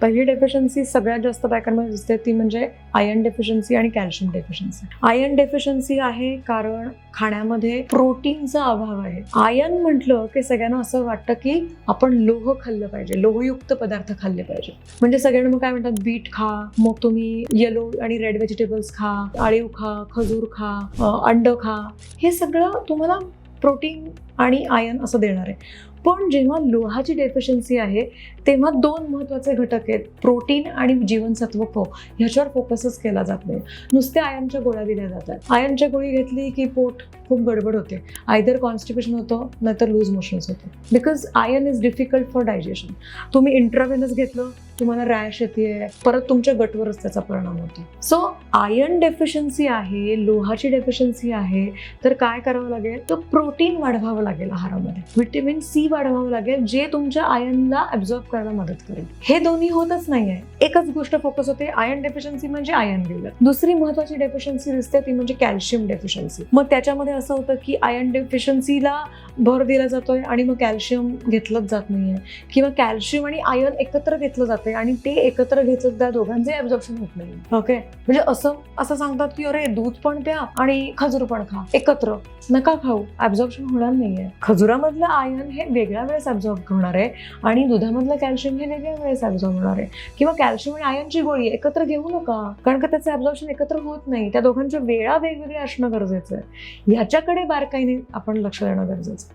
पहिली डेफिशियन्सी सगळ्यात जास्त बायकांमध्ये दिसते ती म्हणजे आयर्न डेफिशियन्सी आणि कॅल्शियम डेफिशियन्सी. आयर्न डेफिशियन्सी आहे कारण खाण्यामध्ये प्रोटीनचा अभाव आहे. आयर्न म्हटलं की सगळ्यांना असं वाटतं की आपण लोह खाल्लं पाहिजे, लोहयुक्त पदार्थ खाल्ले पाहिजे. म्हणजे सगळ्यांना मग काय म्हणतात, बीट खा, मग तुम्ही येलो आणि रेड व्हेजिटेबल्स खा, आळीव खा, खजूर खा, अंड खा. हे सगळं तुम्हाला प्रोटीन आणि आयर्न असं देणार आहे. पण जेव्हा लोहाची डेफिशियन्सी आहे तेव्हा दोन महत्त्वाचे घटक आहेत, प्रोटीन आणि जीवनसत्व क. ह्याच्यावर फोकसच केला जात नाही. नुसत्या आयर्नच्या गोळ्या दिल्या जातात. आयर्नच्या गोळी घेतली की पोट खूप गडबड होते, आयदर कॉन्स्टिपेशन होतं नाहीतर लूज मोशन्स होतं. Because iron is difficult for digestion. तुम्ही इंट्राव्हेनस घेतलं, तुम्हाला रॅश येते, परत तुमच्या गटवरच त्याचा परिणाम होतो. सो आयर्न डेफिशियन्सी आहे, लोहाची डेफिशियन्सी आहे, तर काय करावं लागेल, तर प्रोटीन वाढवावं लागेल आहारामध्ये, व्हिटॅमिन सी वाढवावं लागेल, जे तुमच्या आयर्नला ॲब्झॉर्ब करायला मदत करेल. हे दोन्ही होतच नाहीये. एकच गोष्ट फोकस होते, आयर्न डेफिशियन्सी म्हणजे आयर्न घेऊया. दुसरी महत्वाची डेफिशियन्सी दिसते ती म्हणजे कॅल्शियम डेफिशियन्सी. मग त्याच्यामध्ये असं होतं की आयर्न डेफिशियन्सीला भर दिला जातोय आणि मग कॅल्शियम घेतलंच जात नाहीये, किंवा कॅल्शियम आणि आयर्न एकत्र घेतलं जाते आणि ते एकत्र घेतलं त्या दोघांचे ॲब्झॉर्प्शन होत नाही. ओके, म्हणजे असं सांगतात की अरे दूध पण प्या आणि खजूर पण खा, एकत्र नका खाऊ, ॲब्झॉर्प्शन होणार नाहीये. खजुरामधलं आयर्न हे वेगळ्या वेळेस ॲब्झॉर्ब होणार आहे आणि दुधामधलं कॅल्शियम हे वेगळ्या वेळेस ॲब्झॉर्ब होणार आहे. किंवा कॅल्शियम आणि आयर्नची गोळी एकत्र घेऊ नका, कारण का त्याचं ॲब्झॉर्प्शन एकत्र होत नाही. त्या दोघांच्या वेळा वेगवेगळ्या असणं गरजेचं आहे. ह्याच्याकडे बारकाईने आपण लक्ष देणं गरजेचं आहे.